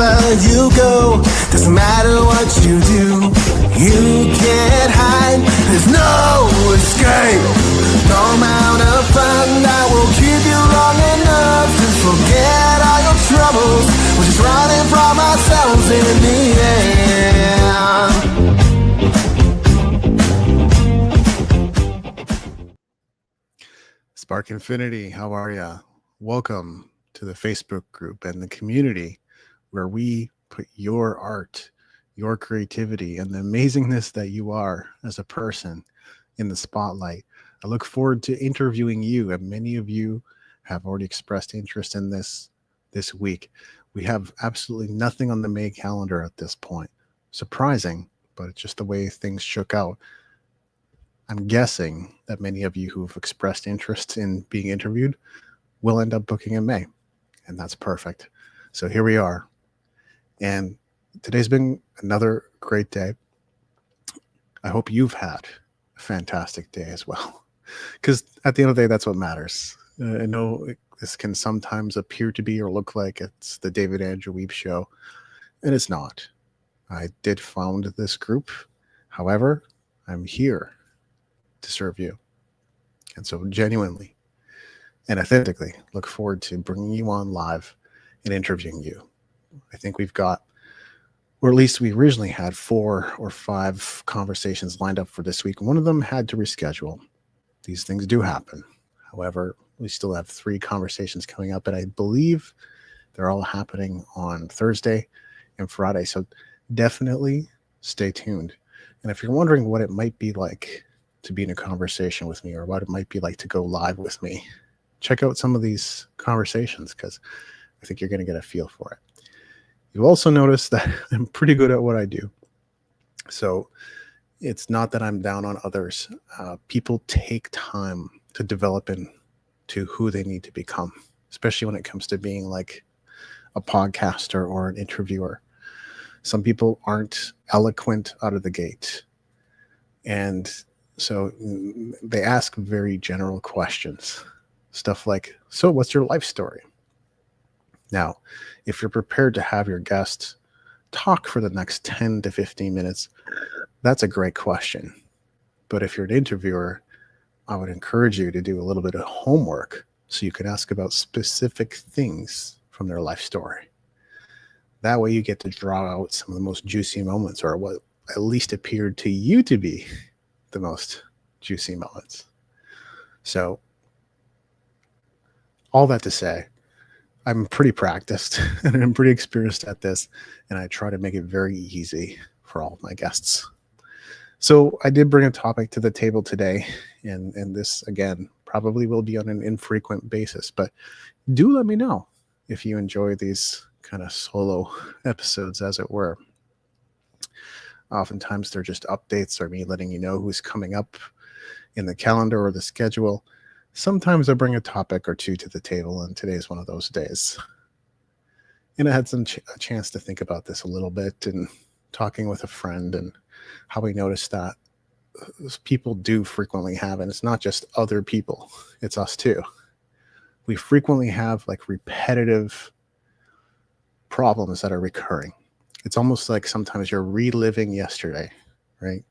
wherever you go. Doesn't matter what you do, you can't hide. There's no escape. No amount of fun that will keep you long enough to forget all your troubles. We're just running from ourselves in the end. Spark Infinity, how are ya? Welcome to the Facebook group and the community where we put your art, your creativity, and the amazingness that you are as a person in the spotlight. I look forward to interviewing you, and many of you have already expressed interest in this week. We have absolutely nothing on the May calendar at this point. Surprising, but it's just the way things shook out. I'm guessing that many of you who've expressed interest in being interviewed will end up booking in May, and that's perfect. So here we are. And today's been another great day. I hope you've had a fantastic day as well, because at the end of the day, that's what matters. I know this can sometimes appear to be or look like it's the David Andrew Weeb show, and it's not. I did found this group. However, I'm here to serve you. And so genuinely and authentically look forward to bringing you on live and interviewing you. I think we've got, or at least we originally had 4 or 5 conversations lined up for this week. One of them had to reschedule. These things do happen. However, we still have 3 conversations coming up, and I believe they're all happening on Thursday and Friday. So definitely stay tuned. And if you're wondering what it might be like to be in a conversation with me, or what it might be like to go live with me, check out some of these conversations, because I think you're going to get a feel for it. You'll also notice that I'm pretty good at what I do. So it's not that I'm down on others. People take time to develop into who they need to become, especially when it comes to being like a podcaster or an interviewer. Some people aren't eloquent out of the gate. And so they ask very general questions. Stuff like, so what's your life story? Now, if you're prepared to have your guests talk for the next 10 to 15 minutes, that's a great question. But if you're an interviewer, I would encourage you to do a little bit of homework so you can ask about specific things from their life story. That way you get to draw out some of the most juicy moments, or what at least appeared to you to be the most juicy moments. So all that to say, I'm pretty practiced and I'm pretty experienced at this, and I try to make it very easy for all of my guests. So I did bring a topic to the table today, and this, again, probably will be on an infrequent basis, but do let me know if you enjoy these kind of solo episodes, as it were. Oftentimes they're just updates or me letting you know who's coming up in the calendar or the schedule. Sometimes I bring a topic or two to the table, and today's one of those days. And I had a chance to think about this a little bit, and talking with a friend, and how we noticed that people do frequently have, and it's not just other people, it's us too. We frequently have like repetitive problems that are recurring. It's almost like sometimes you're reliving yesterday, right?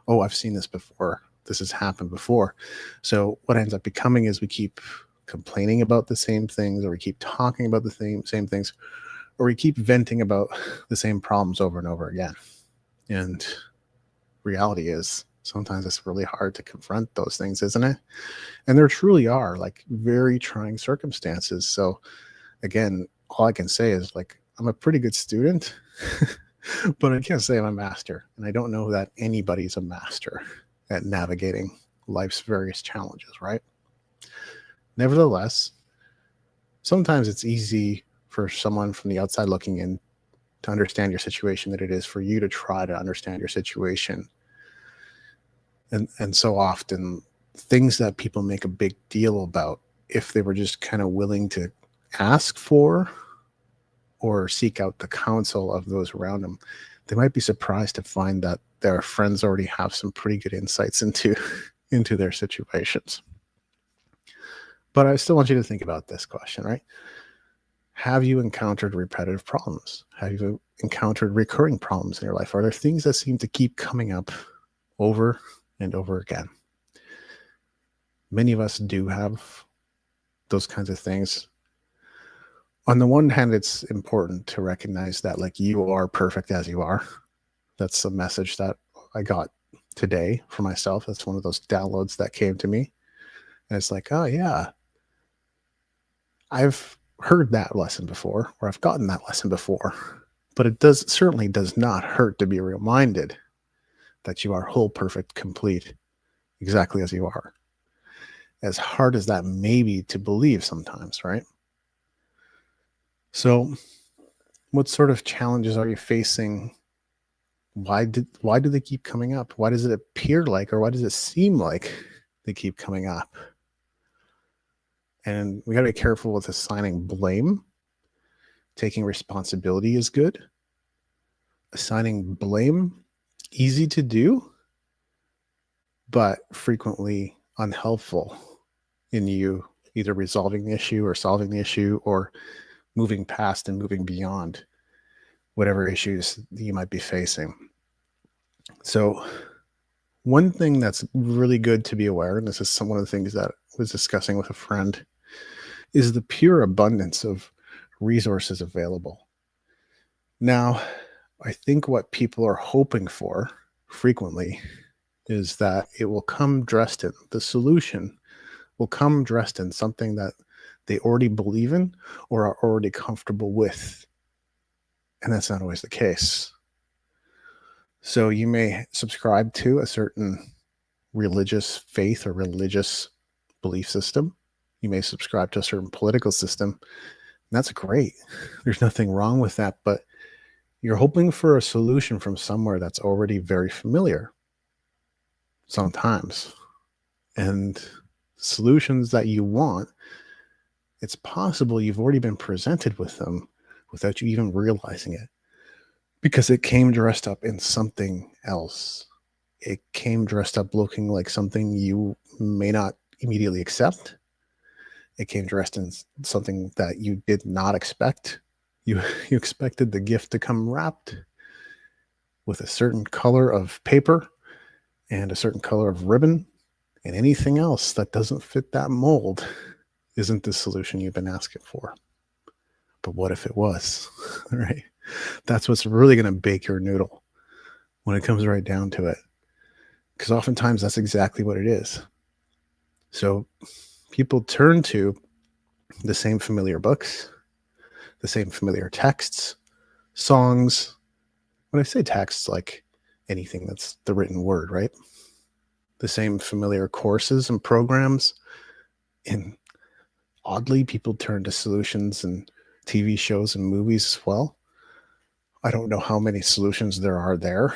Oh, I've seen this before. This has happened before. So what ends up becoming is we keep complaining about the same things, or we keep talking about the same things, or we keep venting about the same problems over and over again. And reality is sometimes it's really hard to confront those things, isn't it? And there truly are like very trying circumstances. So again, all I can say is like, I'm a pretty good student, but I can't say I'm a master. And I don't know that anybody's a master at navigating life's various challenges, right? Nevertheless, sometimes it's easy for someone from the outside looking in to understand your situation than it is for you to try to understand your situation. And so often, things that people make a big deal about, if they were just kind of willing to ask for or seek out the counsel of those around them, they might be surprised to find that their friends already have some pretty good insights into their situations. But I still want you to think about this question, right? have you encountered repetitive problems? Have you encountered recurring problems in your life? Are there things that seem to keep coming up over and over again? Many of us do have those kinds of things. On the one hand, it's important to recognize that like you are perfect as you are. That's a message that I got today for myself. That's one of those downloads that came to me. And it's like, oh yeah, I've heard that lesson before, or I've gotten that lesson before. But it certainly does not hurt to be reminded that you are whole, perfect, complete, exactly as you are. As hard as that may be to believe sometimes, right? So what sort of challenges are you facing? Why do they keep coming up? Why does it appear like, or why does it seem like they keep coming up? And we got to be careful with assigning blame. Taking responsibility is good. Assigning blame, easy to do, but frequently unhelpful in you either resolving the issue or solving the issue or moving past and moving beyond whatever issues you might be facing. So one thing that's really good to be aware, and this is one of the things that I was discussing with a friend, is the pure abundance of resources available. Now, I think what people are hoping for frequently is that it will come dressed in, the solution will come dressed in something that they already believe in or are already comfortable with. And that's not always the case. So you may subscribe to a certain religious faith or religious belief system. You may subscribe to a certain political system. And that's great. There's nothing wrong with that, but you're hoping for a solution from somewhere that's already very familiar sometimes. And solutions that you want, it's possible you've already been presented with them without you even realizing it, because it came dressed up in something else. It came dressed up looking like something you may not immediately accept. It came dressed in something that you did not expect. You expected the gift to come wrapped with a certain color of paper and a certain color of ribbon, and anything else that doesn't fit that mold isn't the solution you've been asking for. But what if it was, right? That's what's really going to bake your noodle when it comes right down to it. Because oftentimes that's exactly what it is. So people turn to the same familiar books, the same familiar texts, songs. When I say texts, like anything that's the written word, right? The same familiar courses and programs. And oddly, people turn to solutions and TV shows and movies as well. I don't know how many solutions there are there,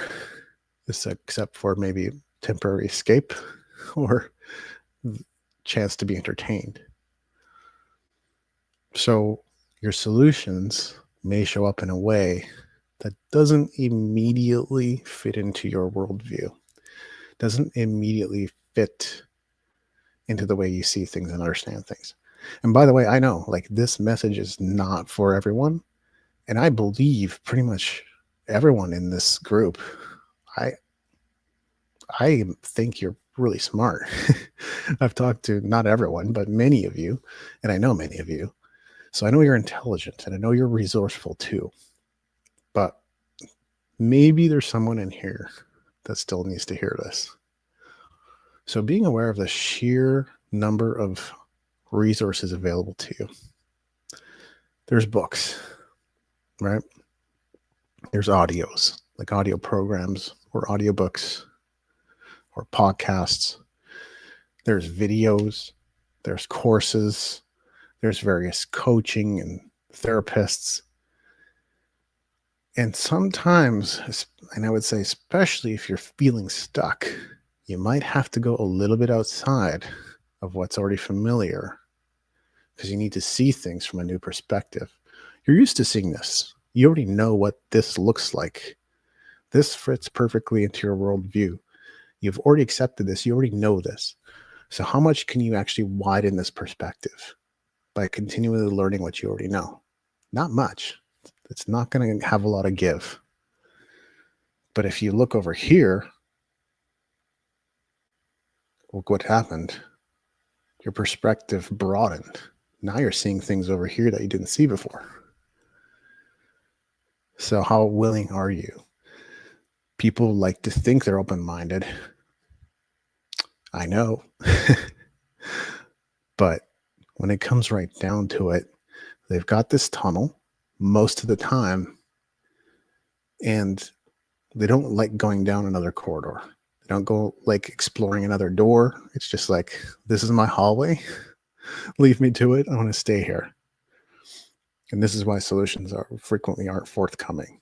except for maybe temporary escape or chance to be entertained. So your solutions may show up in a way that doesn't immediately fit into your worldview, doesn't immediately fit into the way you see things and understand things. And by the way, I know like this message is not for everyone. And I believe pretty much everyone in this group, I think you're really smart. I've talked to not everyone, but many of you, and I know many of you. So I know you're intelligent and I know you're resourceful too. But maybe there's someone in here that still needs to hear this. So being aware of the sheer number of resources available to you. There's books, right? There's audios, like audio programs or audiobooks or podcasts. There's videos, there's courses, there's various coaching and therapists. And sometimes, and I would say especially if you're feeling stuck, you might have to go a little bit outside of what's already familiar because you need to see things from a new perspective. You're used to seeing this. You already know what this looks like. This fits perfectly into your worldview. You've already accepted this. You already know this. So how much can you actually widen this perspective by continually learning what you already know? Not much. It's not going to have a lot of give. But if you look over here, look what happened. Your perspective broadened. Now you're seeing things over here that you didn't see before. So how willing are you? People like to think they're open-minded. I know. But when it comes right down to it, they've got this tunnel most of the time, and they don't like going down another corridor. They don't go like exploring another door. It's just like, this is my hallway. Leave me to it. I want to stay here. And this is why solutions frequently aren't forthcoming,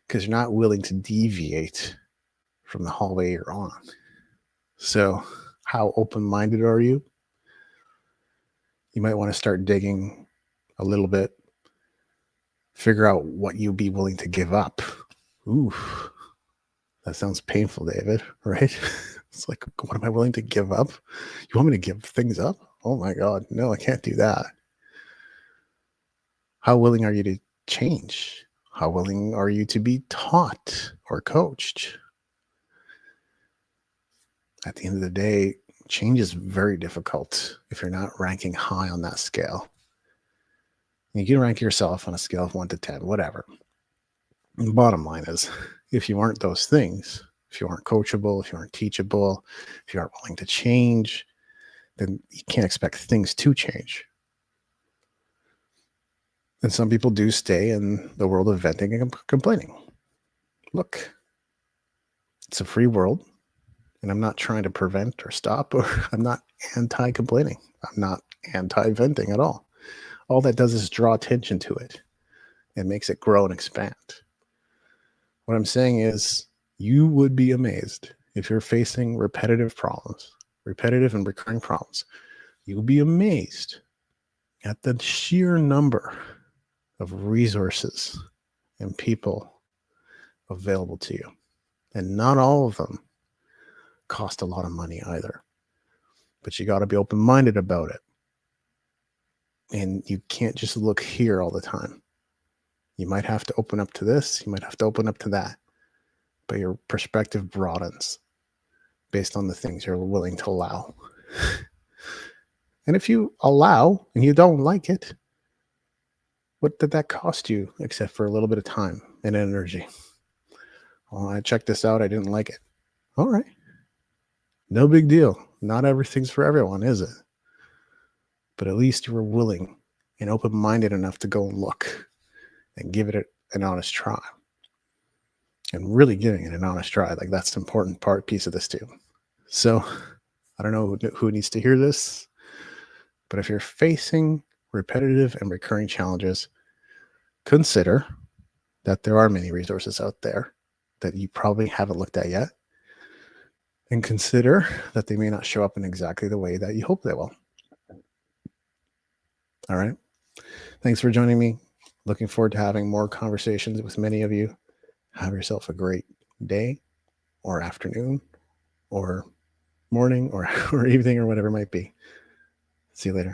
because you're not willing to deviate from the hallway you're on. So how open-minded are you? You might want to start digging a little bit, figure out what you'd be willing to give up. Ooh, that sounds painful, David, right? It's like, what am I willing to give up? You want me to give things up? Oh my God, no, I can't do that. How willing are you to change? How willing are you to be taught or coached? At the end of the day, change is very difficult if you're not ranking high on that scale. You can rank yourself on a scale of 1 to 10, whatever. And the bottom line is, if you aren't those things, if you aren't coachable, if you aren't teachable, if you aren't willing to change, then you can't expect things to change. And some people do stay in the world of venting and complaining. Look, it's a free world, and I'm not trying to prevent or stop, or I'm not anti-complaining. I'm not anti-venting at all. All that does is draw attention to it and makes it grow and expand. What I'm saying is, you would be amazed if you're facing repetitive problems, repetitive and recurring problems. You'll be amazed at the sheer number of resources and people available to you. And not all of them cost a lot of money either. But you got to be open-minded about it. And you can't just look here all the time. You might have to open up to this. You might have to open up to that. But your perspective broadens based on the things you're willing to allow. And if you allow and you don't like it, what did that cost you except for a little bit of time and energy? Well, I checked this out. I didn't like it. All right. No big deal. Not everything's for everyone, is it? But at least you were willing and open-minded enough to go and look and give it an honest try. And really giving it an honest try. Like, that's the important piece of this too. So I don't know who needs to hear this, but if you're facing repetitive and recurring challenges, consider that there are many resources out there that you probably haven't looked at yet. And consider that they may not show up in exactly the way that you hope they will. All right. Thanks for joining me. Looking forward to having more conversations with many of you. Have yourself a great day or afternoon or morning or evening or whatever it might be. See you later.